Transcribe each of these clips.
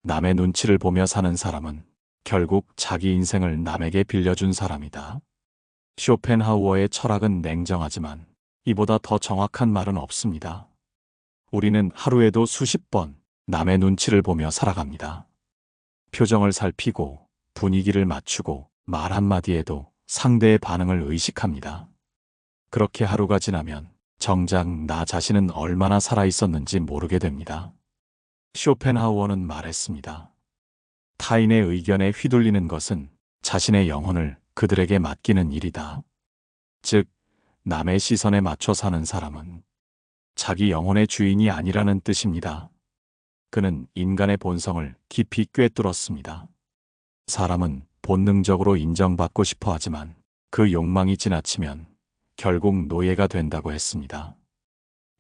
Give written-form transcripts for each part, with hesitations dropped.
남의 눈치를 보며 사는 사람은 결국 자기 인생을 남에게 빌려준 사람이다. 쇼펜하우어의 철학은 냉정하지만 이보다 더 정확한 말은 없습니다. 우리는 하루에도 수십 번 남의 눈치를 보며 살아갑니다. 표정을 살피고 분위기를 맞추고 말 한마디에도 상대의 반응을 의식합니다. 그렇게 하루가 지나면 정작 나 자신은 얼마나 살아있었는지 모르게 됩니다. 쇼펜하우어는 말했습니다. 타인의 의견에 휘둘리는 것은 자신의 영혼을 그들에게 맡기는 일이다. 즉, 남의 시선에 맞춰 사는 사람은 자기 영혼의 주인이 아니라는 뜻입니다. 그는 인간의 본성을 깊이 꿰뚫었습니다. 사람은 본능적으로 인정받고 싶어 하지만 그 욕망이 지나치면 결국 노예가 된다고 했습니다.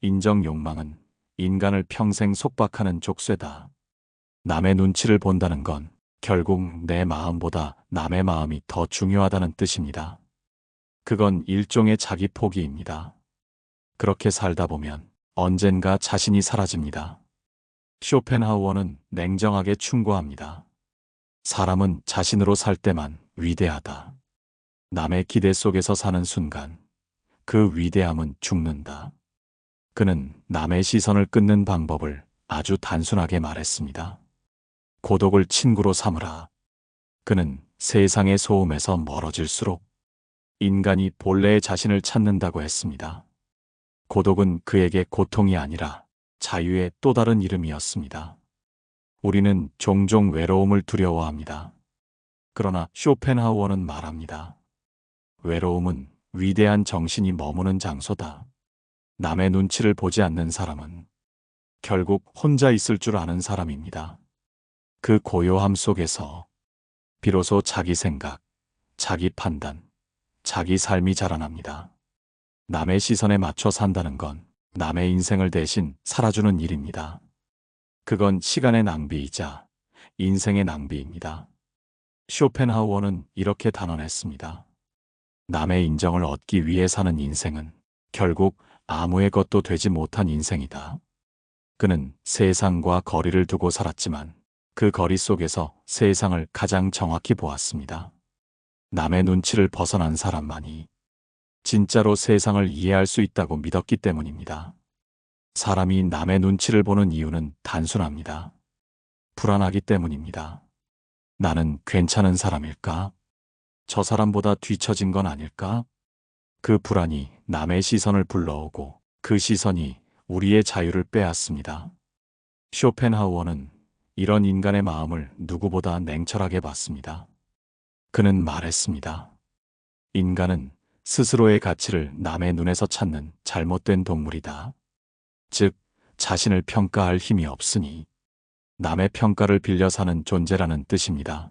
인정 욕망은 인간을 평생 속박하는 족쇄다. 남의 눈치를 본다는 건 결국 내 마음보다 남의 마음이 더 중요하다는 뜻입니다. 그건 일종의 자기 포기입니다. 그렇게 살다 보면 언젠가 자신이 사라집니다. 쇼펜하우어는 냉정하게 충고합니다. 사람은 자신으로 살 때만 위대하다. 남의 기대 속에서 사는 순간 그 위대함은 죽는다. 그는 남의 시선을 끊는 방법을 아주 단순하게 말했습니다. 고독을 친구로 삼으라. 그는 세상의 소음에서 멀어질수록 인간이 본래의 자신을 찾는다고 했습니다. 고독은 그에게 고통이 아니라 자유의 또 다른 이름이었습니다. 우리는 종종 외로움을 두려워합니다. 그러나 쇼펜하우어는 말합니다. 외로움은 위대한 정신이 머무는 장소다. 남의 눈치를 보지 않는 사람은 결국 혼자 있을 줄 아는 사람입니다. 그 고요함 속에서 비로소 자기 생각, 자기 판단, 자기 삶이 자라납니다. 남의 시선에 맞춰 산다는 건 남의 인생을 대신 살아주는 일입니다. 그건 시간의 낭비이자 인생의 낭비입니다. 쇼펜하우어는 이렇게 단언했습니다. 남의 인정을 얻기 위해 사는 인생은 결국 아무의 것도 되지 못한 인생이다. 그는 세상과 거리를 두고 살았지만 그 거리 속에서 세상을 가장 정확히 보았습니다. 남의 눈치를 벗어난 사람만이 진짜로 세상을 이해할 수 있다고 믿었기 때문입니다. 사람이 남의 눈치를 보는 이유는 단순합니다. 불안하기 때문입니다. 나는 괜찮은 사람일까? 저 사람보다 뒤처진 건 아닐까? 그 불안이 남의 시선을 불러오고 그 시선이 우리의 자유를 빼앗습니다. 쇼펜하우어는 이런 인간의 마음을 누구보다 냉철하게 봤습니다. 그는 말했습니다. 인간은 스스로의 가치를 남의 눈에서 찾는 잘못된 동물이다. 즉, 자신을 평가할 힘이 없으니 남의 평가를 빌려 사는 존재라는 뜻입니다.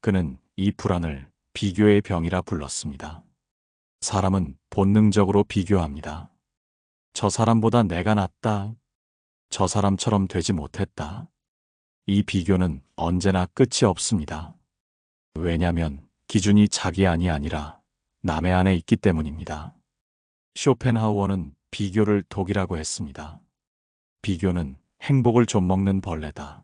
그는 이 불안을 비교의 병이라 불렀습니다. 사람은 본능적으로 비교합니다. 저 사람보다 내가 낫다. 저 사람처럼 되지 못했다. 이 비교는 언제나 끝이 없습니다. 왜냐면 기준이 자기 안이 아니라 남의 안에 있기 때문입니다. 쇼펜하우어는 비교를 독이라고 했습니다. 비교는 행복을 좀먹는 벌레다.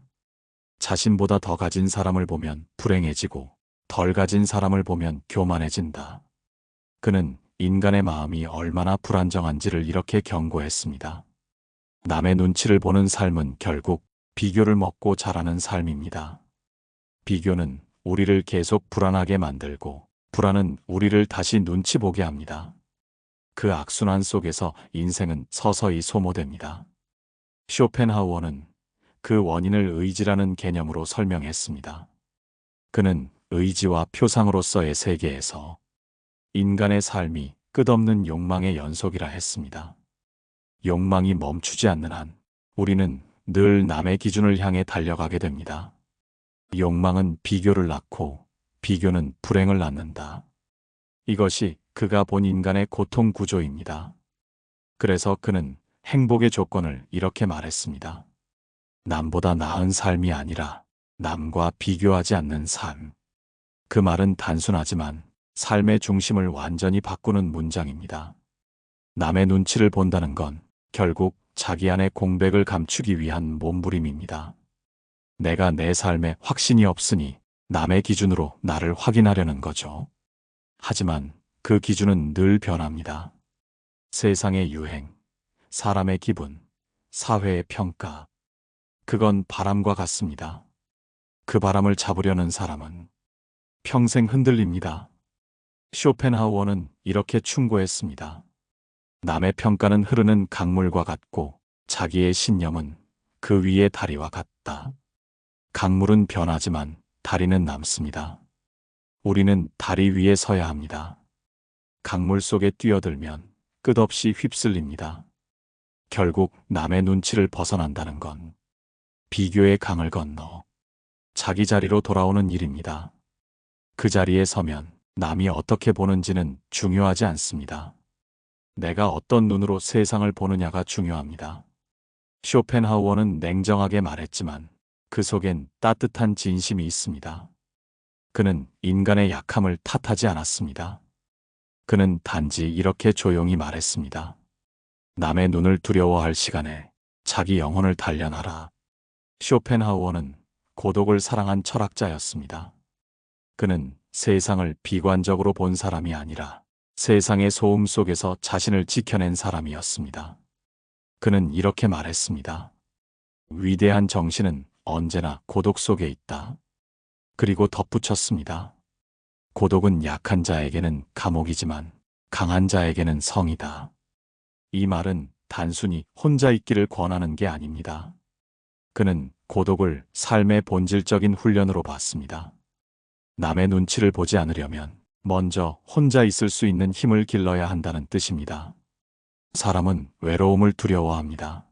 자신보다 더 가진 사람을 보면 불행해지고 덜 가진 사람을 보면 교만해진다. 그는 인간의 마음이 얼마나 불안정한지를 이렇게 경고했습니다. 남의 눈치를 보는 삶은 결국 비교를 먹고 자라는 삶입니다. 비교는 우리를 계속 불안하게 만들고 불안은 우리를 다시 눈치 보게 합니다. 그 악순환 속에서 인생은 서서히 소모됩니다. 쇼펜하우어는 그 원인을 의지라는 개념으로 설명했습니다. 그는 의지와 표상으로서의 세계에서 인간의 삶이 끝없는 욕망의 연속이라 했습니다. 욕망이 멈추지 않는 한 우리는 늘 남의 기준을 향해 달려가게 됩니다. 욕망은 비교를 낳고 비교는 불행을 낳는다. 이것이 그가 본 인간의 고통 구조입니다. 그래서 그는 행복의 조건을 이렇게 말했습니다. 남보다 나은 삶이 아니라 남과 비교하지 않는 삶. 그 말은 단순하지만 삶의 중심을 완전히 바꾸는 문장입니다. 남의 눈치를 본다는 건 결국 자기 안의 공백을 감추기 위한 몸부림입니다. 내가 내 삶에 확신이 없으니 남의 기준으로 나를 확인하려는 거죠. 하지만 그 기준은 늘 변합니다. 세상의 유행, 사람의 기분, 사회의 평가. 그건 바람과 같습니다. 그 바람을 잡으려는 사람은 평생 흔들립니다. 쇼펜하우어는 이렇게 충고했습니다. 남의 평가는 흐르는 강물과 같고 자기의 신념은 그 위의 다리와 같다. 강물은 변하지만 다리는 남습니다. 우리는 다리 위에 서야 합니다. 강물 속에 뛰어들면 끝없이 휩쓸립니다. 결국 남의 눈치를 벗어난다는 건 비교의 강을 건너 자기 자리로 돌아오는 일입니다. 그 자리에 서면 남이 어떻게 보는지는 중요하지 않습니다. 내가 어떤 눈으로 세상을 보느냐가 중요합니다. 쇼펜하우어는 냉정하게 말했지만 그 속엔 따뜻한 진심이 있습니다. 그는 인간의 약함을 탓하지 않았습니다. 그는 단지 이렇게 조용히 말했습니다. 남의 눈을 두려워할 시간에 자기 영혼을 단련하라. 쇼펜하우어는 고독을 사랑한 철학자였습니다. 그는 세상을 비관적으로 본 사람이 아니라 세상의 소음 속에서 자신을 지켜낸 사람이었습니다. 그는 이렇게 말했습니다. 위대한 정신은 언제나 고독 속에 있다. 그리고 덧붙였습니다. 고독은 약한 자에게는 감옥이지만 강한 자에게는 성이다. 이 말은 단순히 혼자 있기를 권하는 게 아닙니다. 그는 고독을 삶의 본질적인 훈련으로 봤습니다. 남의 눈치를 보지 않으려면 먼저 혼자 있을 수 있는 힘을 길러야 한다는 뜻입니다. 사람은 외로움을 두려워합니다.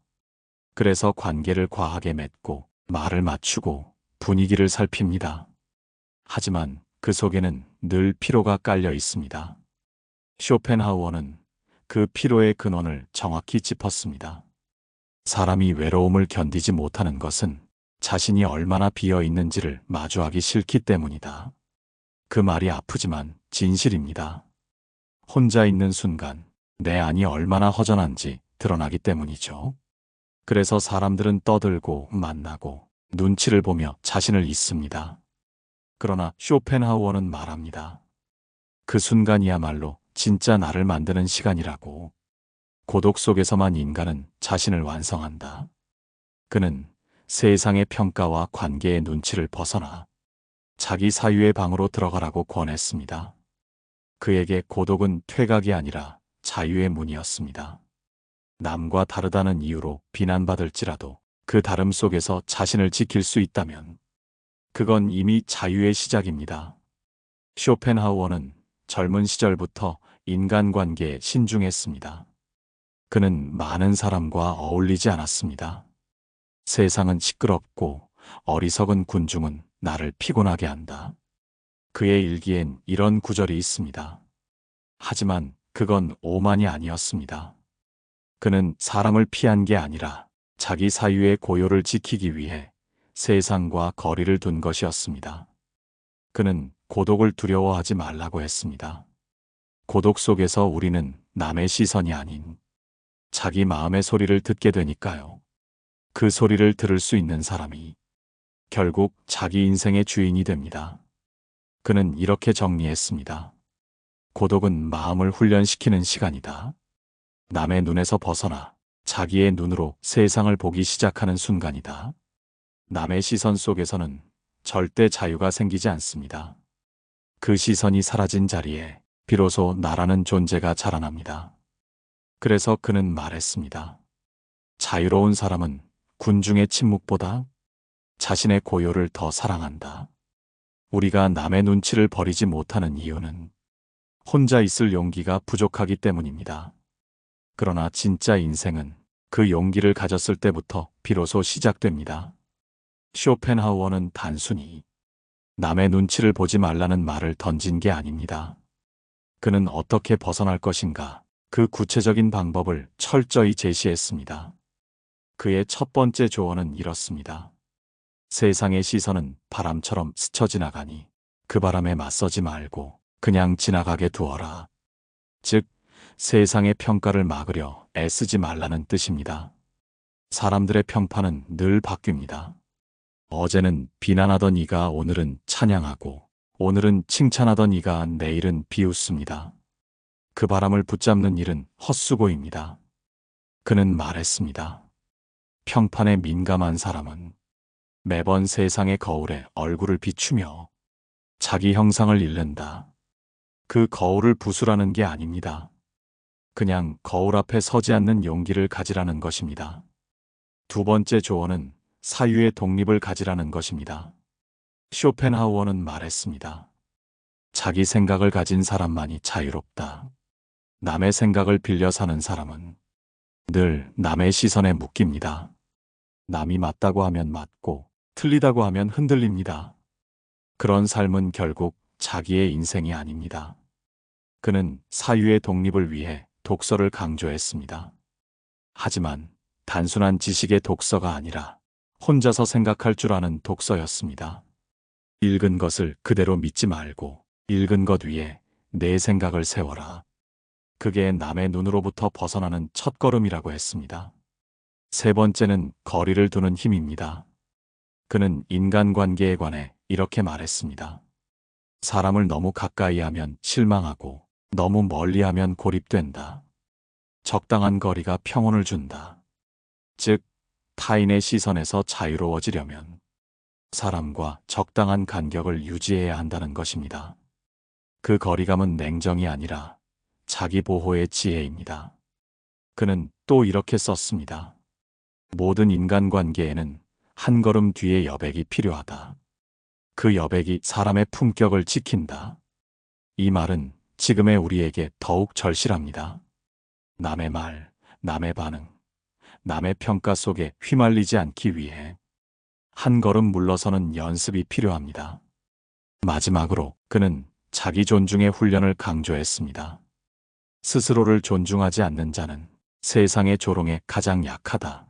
그래서 관계를 과하게 맺고 말을 맞추고 분위기를 살핍니다. 하지만 그 속에는 늘 피로가 깔려 있습니다. 쇼펜하우어는 그 피로의 근원을 정확히 짚었습니다. 사람이 외로움을 견디지 못하는 것은 자신이 얼마나 비어 있는지를 마주하기 싫기 때문이다. 그 말이 아프지만 진실입니다. 혼자 있는 순간 내 안이 얼마나 허전한지 드러나기 때문이죠. 그래서 사람들은 떠들고 만나고 눈치를 보며 자신을 잊습니다. 그러나 쇼펜하우어는 말합니다. 그 순간이야말로 진짜 나를 만드는 시간이라고. 고독 속에서만 인간은 자신을 완성한다. 그는 세상의 평가와 관계의 눈치를 벗어나 자기 사유의 방으로 들어가라고 권했습니다. 그에게 고독은 퇴각이 아니라 자유의 문이었습니다. 남과 다르다는 이유로 비난받을지라도 그 다름 속에서 자신을 지킬 수 있다면 그건 이미 자유의 시작입니다. 쇼펜하우어는 젊은 시절부터 인간관계에 신중했습니다. 그는 많은 사람과 어울리지 않았습니다. 세상은 시끄럽고 어리석은 군중은 나를 피곤하게 한다. 그의 일기엔 이런 구절이 있습니다. 하지만 그건 오만이 아니었습니다. 그는 사람을 피한 게 아니라 자기 사유의 고요를 지키기 위해 세상과 거리를 둔 것이었습니다. 그는 고독을 두려워하지 말라고 했습니다. 고독 속에서 우리는 남의 시선이 아닌 자기 마음의 소리를 듣게 되니까요. 그 소리를 들을 수 있는 사람이 결국 자기 인생의 주인이 됩니다. 그는 이렇게 정리했습니다. 고독은 마음을 훈련시키는 시간이다. 남의 눈에서 벗어나 자기의 눈으로 세상을 보기 시작하는 순간이다. 남의 시선 속에서는 절대 자유가 생기지 않습니다. 그 시선이 사라진 자리에 비로소 나라는 존재가 자라납니다. 그래서 그는 말했습니다. 자유로운 사람은 군중의 침묵보다 자신의 고요를 더 사랑한다. 우리가 남의 눈치를 버리지 못하는 이유는 혼자 있을 용기가 부족하기 때문입니다. 그러나 진짜 인생은 그 용기를 가졌을 때부터 비로소 시작됩니다. 쇼펜하우어는 단순히 남의 눈치를 보지 말라는 말을 던진 게 아닙니다. 그는 어떻게 벗어날 것인가 그 구체적인 방법을 철저히 제시했습니다. 그의 첫 번째 조언은 이렇습니다. 세상의 시선은 바람처럼 스쳐 지나가니 그 바람에 맞서지 말고 그냥 지나가게 두어라. 즉, 세상의 평가를 막으려 애쓰지 말라는 뜻입니다. 사람들의 평판은 늘 바뀝니다. 어제는 비난하던 이가 오늘은 찬양하고, 오늘은 칭찬하던 이가 내일은 비웃습니다. 그 바람을 붙잡는 일은 헛수고입니다. 그는 말했습니다. 평판에 민감한 사람은 매번 세상의 거울에 얼굴을 비추며 자기 형상을 잃는다. 그 거울을 부수라는 게 아닙니다. 그냥 거울 앞에 서지 않는 용기를 가지라는 것입니다. 두 번째 조언은 사유의 독립을 가지라는 것입니다. 쇼펜하우어는 말했습니다. 자기 생각을 가진 사람만이 자유롭다. 남의 생각을 빌려 사는 사람은 늘 남의 시선에 묶입니다. 남이 맞다고 하면 맞고 틀리다고 하면 흔들립니다. 그런 삶은 결국 자기의 인생이 아닙니다. 그는 사유의 독립을 위해 독서를 강조했습니다. 하지만 단순한 지식의 독서가 아니라 혼자서 생각할 줄 아는 독서였습니다. 읽은 것을 그대로 믿지 말고 읽은 것 위에 내 생각을 세워라. 그게 남의 눈으로부터 벗어나는 첫걸음이라고 했습니다. 세 번째는 거리를 두는 힘입니다. 그는 인간관계에 관해 이렇게 말했습니다. 사람을 너무 가까이 하면 실망하고 너무 멀리 하면 고립된다. 적당한 거리가 평온을 준다. 즉, 타인의 시선에서 자유로워지려면 사람과 적당한 간격을 유지해야 한다는 것입니다. 그 거리감은 냉정이 아니라 자기 보호의 지혜입니다. 그는 또 이렇게 썼습니다. 모든 인간관계에는 한 걸음 뒤의 여백이 필요하다. 그 여백이 사람의 품격을 지킨다. 이 말은 지금의 우리에게 더욱 절실합니다. 남의 말, 남의 반응, 남의 평가 속에 휘말리지 않기 위해 한 걸음 물러서는 연습이 필요합니다. 마지막으로 그는 자기 존중의 훈련을 강조했습니다. 스스로를 존중하지 않는 자는 세상의 조롱에 가장 약하다.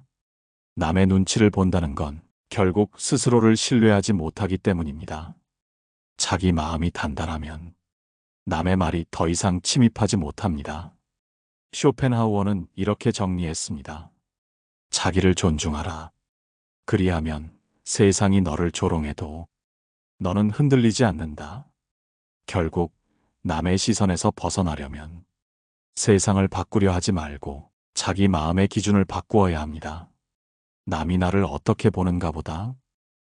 남의 눈치를 본다는 건 결국 스스로를 신뢰하지 못하기 때문입니다. 자기 마음이 단단하면 남의 말이 더 이상 침입하지 못합니다. 쇼펜하우어는 이렇게 정리했습니다. 자기를 존중하라. 그리하면 세상이 너를 조롱해도 너는 흔들리지 않는다. 결국 남의 시선에서 벗어나려면 세상을 바꾸려 하지 말고 자기 마음의 기준을 바꾸어야 합니다. 남이 나를 어떻게 보는가 보다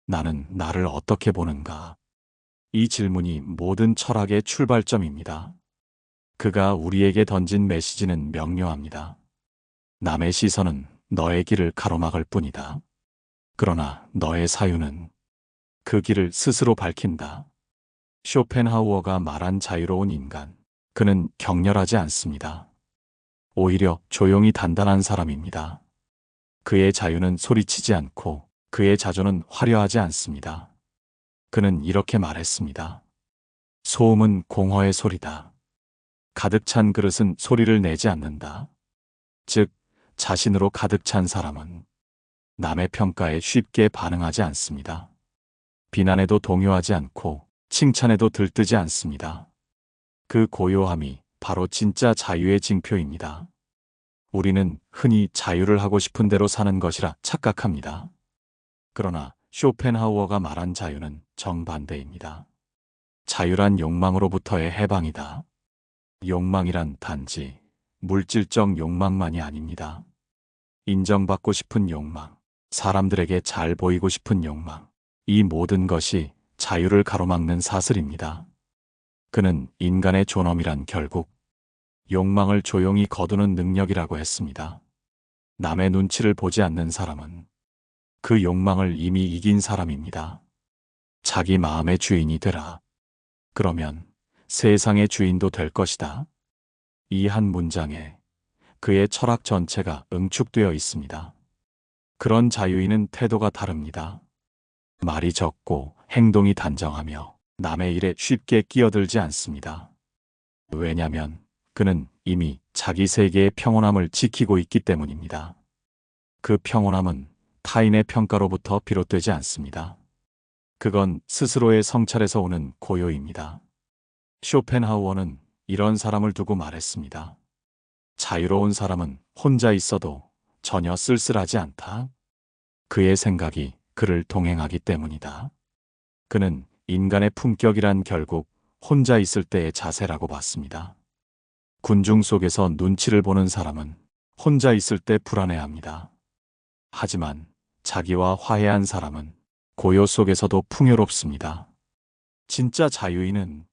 나는 나를 어떻게 보는가. 이 질문이 모든 철학의 출발점입니다. 그가 우리에게 던진 메시지는 명료합니다. 남의 시선은 너의 길을 가로막을 뿐이다. 그러나 너의 사유는 그 길을 스스로 밝힌다. 쇼펜하우어가 말한 자유로운 인간. 그는 격렬하지 않습니다. 오히려 조용히 단단한 사람입니다. 그의 자유는 소리치지 않고 그의 자조는 화려하지 않습니다. 그는 이렇게 말했습니다. 소음은 공허의 소리다. 가득 찬 그릇은 소리를 내지 않는다. 즉, 자신으로 가득 찬 사람은 남의 평가에 쉽게 반응하지 않습니다. 비난에도 동요하지 않고 칭찬에도 들뜨지 않습니다. 그 고요함이 바로 진짜 자유의 징표입니다. 우리는 흔히 자유를 하고 싶은 대로 사는 것이라 착각합니다. 그러나 쇼펜하우어가 말한 자유는 정반대입니다. 자유란 욕망으로부터의 해방이다. 욕망이란 단지 물질적 욕망만이 아닙니다. 인정받고 싶은 욕망, 사람들에게 잘 보이고 싶은 욕망, 이 모든 것이 자유를 가로막는 사슬입니다. 그는 인간의 존엄이란 결국 욕망을 조용히 거두는 능력이라고 했습니다. 남의 눈치를 보지 않는 사람은 그 욕망을 이미 이긴 사람입니다. 자기 마음의 주인이 되라. 그러면 세상의 주인도 될 것이다. 이 한 문장에 그의 철학 전체가 응축되어 있습니다. 그런 자유인은 태도가 다릅니다. 말이 적고 행동이 단정하며 남의 일에 쉽게 끼어들지 않습니다. 왜냐하면 그는 이미 자기 세계의 평온함을 지키고 있기 때문입니다. 그 평온함은 타인의 평가로부터 비롯되지 않습니다. 그건 스스로의 성찰에서 오는 고요입니다. 쇼펜하우어는 이런 사람을 두고 말했습니다. 자유로운 사람은 혼자 있어도 전혀 쓸쓸하지 않다. 그의 생각이 그를 동행하기 때문이다. 그는 인간의 품격이란 결국 혼자 있을 때의 자세라고 봤습니다. 군중 속에서 눈치를 보는 사람은 혼자 있을 때 불안해합니다. 하지만 자기와 화해한 사람은 고요 속에서도 풍요롭습니다. 진짜 자유인은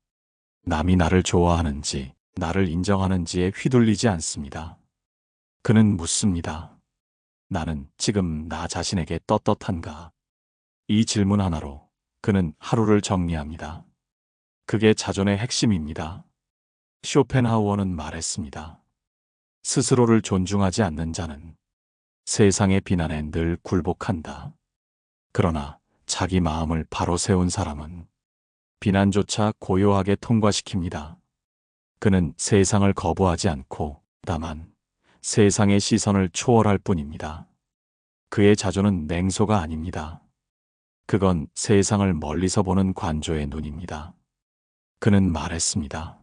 남이 나를 좋아하는지 나를 인정하는지에 휘둘리지 않습니다. 그는 묻습니다. 나는 지금 나 자신에게 떳떳한가? 이 질문 하나로 그는 하루를 정리합니다. 그게 자존의 핵심입니다. 쇼펜하우어는 말했습니다. 스스로를 존중하지 않는 자는 세상의 비난에 늘 굴복한다. 그러나 자기 마음을 바로 세운 사람은 비난조차 고요하게 통과시킵니다. 그는 세상을 거부하지 않고 다만 세상의 시선을 초월할 뿐입니다. 그의 자존은 냉소가 아닙니다. 그건 세상을 멀리서 보는 관조의 눈입니다. 그는 말했습니다.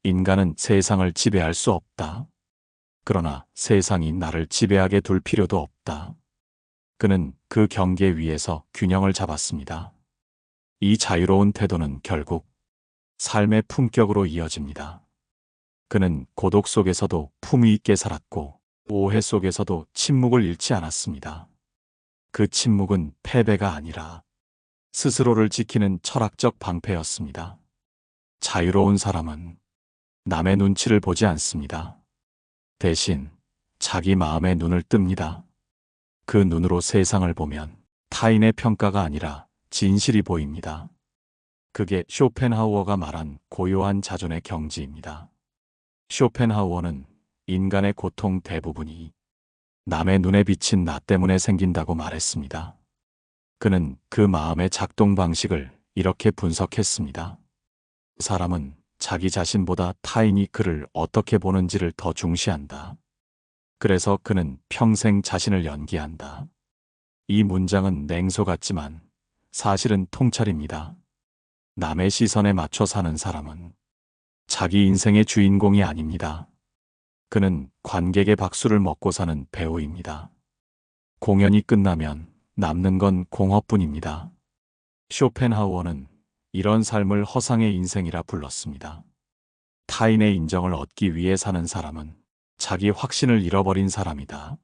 인간은 세상을 지배할 수 없다. 그러나 세상이 나를 지배하게 둘 필요도 없다. 그는 그 경계 위에서 균형을 잡았습니다. 이 자유로운 태도는 결국 삶의 품격으로 이어집니다. 그는 고독 속에서도 품위 있게 살았고 오해 속에서도 침묵을 잃지 않았습니다. 그 침묵은 패배가 아니라 스스로를 지키는 철학적 방패였습니다. 자유로운 사람은 남의 눈치를 보지 않습니다. 대신 자기 마음의 눈을 뜹니다. 그 눈으로 세상을 보면 타인의 평가가 아니라 진실이 보입니다. 그게 쇼펜하우어가 말한 고요한 자존의 경지입니다. 쇼펜하우어는 인간의 고통 대부분이 남의 눈에 비친 나 때문에 생긴다고 말했습니다. 그는 그 마음의 작동 방식을 이렇게 분석했습니다. 사람은 자기 자신보다 타인이 그를 어떻게 보는지를 더 중시한다. 그래서 그는 평생 자신을 연기한다. 이 문장은 냉소 같지만 사실은 통찰입니다. 남의 시선에 맞춰 사는 사람은 자기 인생의 주인공이 아닙니다. 그는 관객의 박수를 먹고 사는 배우입니다. 공연이 끝나면 남는 건 공허뿐입니다. 쇼펜하우어는 이런 삶을 허상의 인생이라 불렀습니다. 타인의 인정을 얻기 위해 사는 사람은 자기 확신을 잃어버린 사람이다.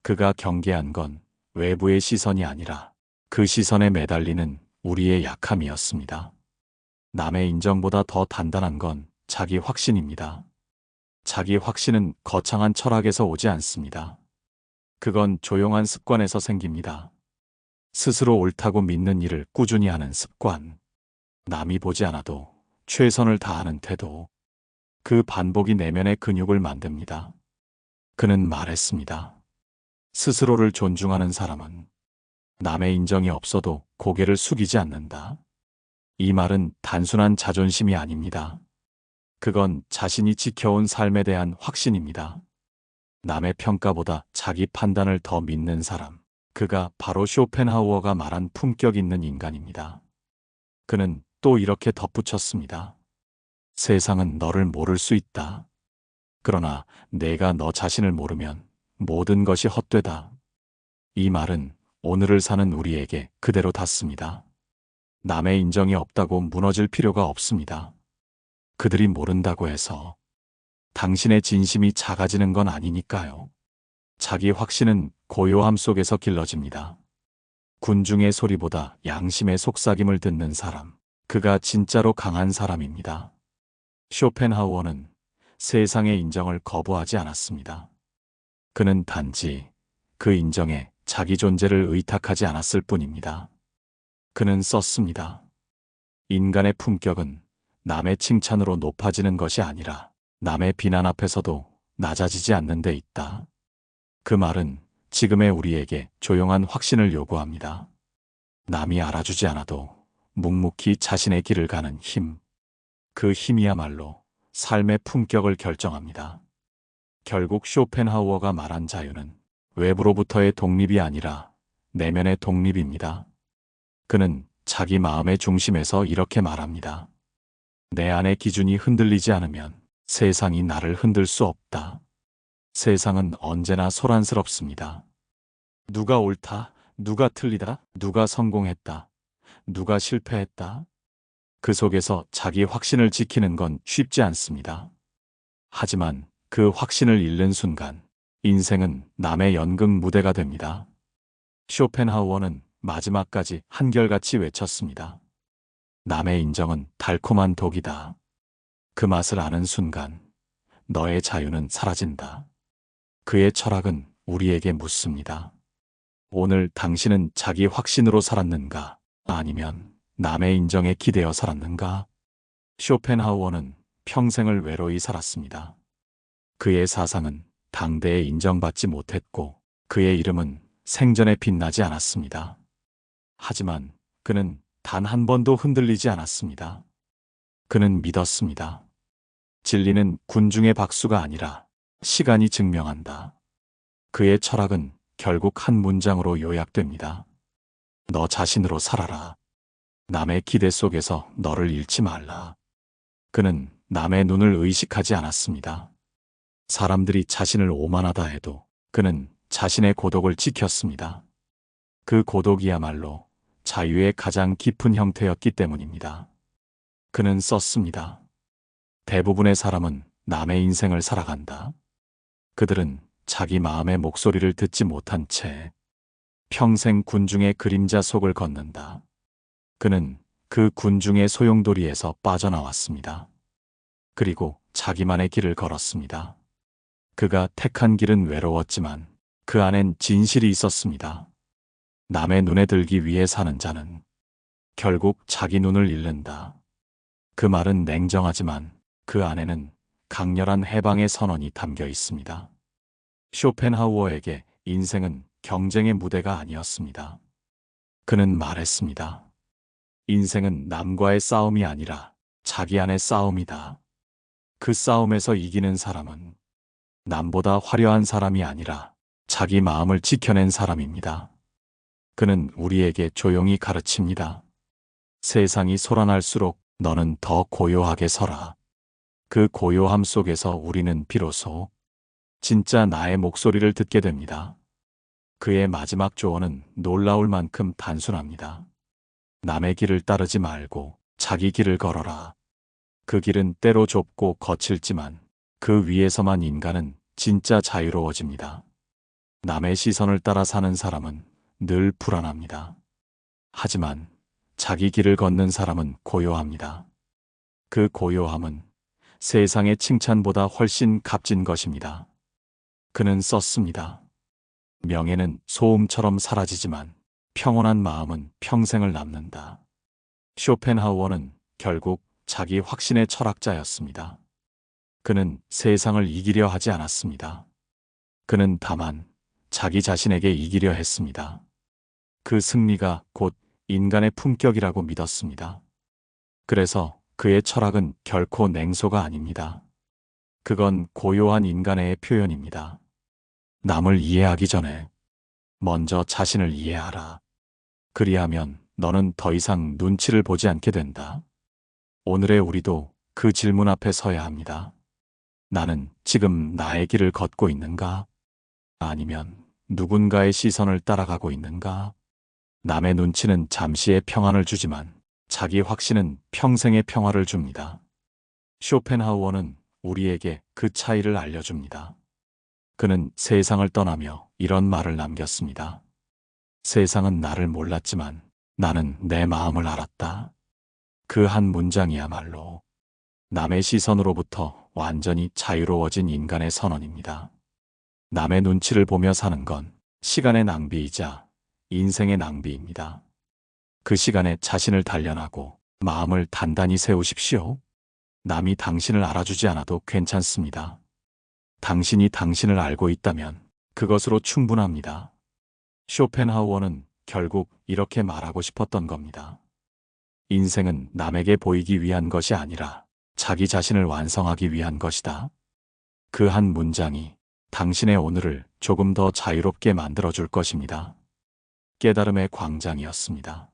그가 경계한 건 외부의 시선이 아니라 그 시선에 매달리는 우리의 약함이었습니다. 남의 인정보다 더 단단한 건 자기 확신입니다. 자기 확신은 거창한 철학에서 오지 않습니다. 그건 조용한 습관에서 생깁니다. 스스로 옳다고 믿는 일을 꾸준히 하는 습관. 남이 보지 않아도 최선을 다하는 태도. 그 반복이 내면의 근육을 만듭니다. 그는 말했습니다. 스스로를 존중하는 사람은 남의 인정이 없어도 고개를 숙이지 않는다. 이 말은 단순한 자존심이 아닙니다. 그건 자신이 지켜온 삶에 대한 확신입니다. 남의 평가보다 자기 판단을 더 믿는 사람. 그가 바로 쇼펜하우어가 말한 품격 있는 인간입니다. 그는 또 이렇게 덧붙였습니다. 세상은 너를 모를 수 있다. 그러나 내가 너 자신을 모르면 모든 것이 헛되다. 이 말은 오늘을 사는 우리에게 그대로 닿습니다. 남의 인정이 없다고 무너질 필요가 없습니다. 그들이 모른다고 해서 당신의 진심이 작아지는 건 아니니까요. 자기 확신은 고요함 속에서 길러집니다. 군중의 소리보다 양심의 속삭임을 듣는 사람. 그가 진짜로 강한 사람입니다. 쇼펜하우어는 세상의 인정을 거부하지 않았습니다. 그는 단지 그 인정에 자기 존재를 의탁하지 않았을 뿐입니다. 그는 썼습니다. 인간의 품격은 남의 칭찬으로 높아지는 것이 아니라 남의 비난 앞에서도 낮아지지 않는 데 있다. 그 말은 지금의 우리에게 조용한 확신을 요구합니다. 남이 알아주지 않아도 묵묵히 자신의 길을 가는 힘. 그 힘이야말로 삶의 품격을 결정합니다. 결국 쇼펜하우어가 말한 자유는 외부로부터의 독립이 아니라 내면의 독립입니다. 그는 자기 마음의 중심에서 이렇게 말합니다. 내 안의 기준이 흔들리지 않으면 세상이 나를 흔들 수 없다. 세상은 언제나 소란스럽습니다. 누가 옳다, 누가 틀리다? 누가 성공했다? 누가 실패했다? 그 속에서 자기 확신을 지키는 건 쉽지 않습니다. 하지만 그 확신을 잃는 순간 인생은 남의 연극 무대가 됩니다. 쇼펜하우어는 마지막까지 한결같이 외쳤습니다. 남의 인정은 달콤한 독이다. 그 맛을 아는 순간 너의 자유는 사라진다. 그의 철학은 우리에게 묻습니다. 오늘 당신은 자기 확신으로 살았는가? 아니면 남의 인정에 기대어 살았는가? 쇼펜하우어는 평생을 외로이 살았습니다. 그의 사상은 당대에 인정받지 못했고 그의 이름은 생전에 빛나지 않았습니다. 하지만 그는 단 한 번도 흔들리지 않았습니다. 그는 믿었습니다. 진리는 군중의 박수가 아니라 시간이 증명한다. 그의 철학은 결국 한 문장으로 요약됩니다. 너 자신으로 살아라. 남의 기대 속에서 너를 잃지 말라. 그는 남의 눈을 의식하지 않았습니다. 사람들이 자신을 오만하다 해도 그는 자신의 고독을 지켰습니다. 그 고독이야말로 자유의 가장 깊은 형태였기 때문입니다. 그는 썼습니다. 대부분의 사람은 남의 인생을 살아간다. 그들은 자기 마음의 목소리를 듣지 못한 채 평생 군중의 그림자 속을 걷는다. 그는 그 군중의 소용돌이에서 빠져나왔습니다. 그리고 자기만의 길을 걸었습니다. 그가 택한 길은 외로웠지만 그 안엔 진실이 있었습니다. 남의 눈에 들기 위해 사는 자는 결국 자기 눈을 잃는다. 그 말은 냉정하지만 그 안에는 강렬한 해방의 선언이 담겨 있습니다. 쇼펜하우어에게 인생은 경쟁의 무대가 아니었습니다. 그는 말했습니다. 인생은 남과의 싸움이 아니라 자기 안의 싸움이다. 그 싸움에서 이기는 사람은 남보다 화려한 사람이 아니라 자기 마음을 지켜낸 사람입니다. 그는 우리에게 조용히 가르칩니다. 세상이 소란할수록 너는 더 고요하게 서라. 그 고요함 속에서 우리는 비로소 진짜 나의 목소리를 듣게 됩니다. 그의 마지막 조언은 놀라울 만큼 단순합니다. 남의 길을 따르지 말고 자기 길을 걸어라. 그 길은 때로 좁고 거칠지만 그 위에서만 인간은 진짜 자유로워집니다. 남의 시선을 따라 사는 사람은 늘 불안합니다. 하지만 자기 길을 걷는 사람은 고요합니다. 그 고요함은 세상의 칭찬보다 훨씬 값진 것입니다. 그는 썼습니다. 명예는 소음처럼 사라지지만 평온한 마음은 평생을 남는다. 쇼펜하우어는 결국 자기 확신의 철학자였습니다. 그는 세상을 이기려 하지 않았습니다. 그는 다만 자기 자신에게 이기려 했습니다. 그 승리가 곧 인간의 품격이라고 믿었습니다. 그래서 그의 철학은 결코 냉소가 아닙니다. 그건 고요한 인간의 표현입니다. 남을 이해하기 전에 먼저 자신을 이해하라. 그리하면 너는 더 이상 눈치를 보지 않게 된다. 오늘의 우리도 그 질문 앞에 서야 합니다. 나는 지금 나의 길을 걷고 있는가? 아니면 누군가의 시선을 따라가고 있는가? 남의 눈치는 잠시의 평안을 주지만 자기 확신은 평생의 평화를 줍니다. 쇼펜하우어는 우리에게 그 차이를 알려줍니다. 그는 세상을 떠나며 이런 말을 남겼습니다. 세상은 나를 몰랐지만 나는 내 마음을 알았다. 그 한 문장이야말로 남의 시선으로부터 완전히 자유로워진 인간의 선언입니다. 남의 눈치를 보며 사는 건 시간의 낭비이자 인생의 낭비입니다. 그 시간에 자신을 단련하고 마음을 단단히 세우십시오. 남이 당신을 알아주지 않아도 괜찮습니다. 당신이 당신을 알고 있다면 그것으로 충분합니다. 쇼펜하우어는 결국 이렇게 말하고 싶었던 겁니다. 인생은 남에게 보이기 위한 것이 아니라 자기 자신을 완성하기 위한 것이다. 그 한 문장이 당신의 오늘을 조금 더 자유롭게 만들어줄 것입니다. 깨달음의 광장이었습니다.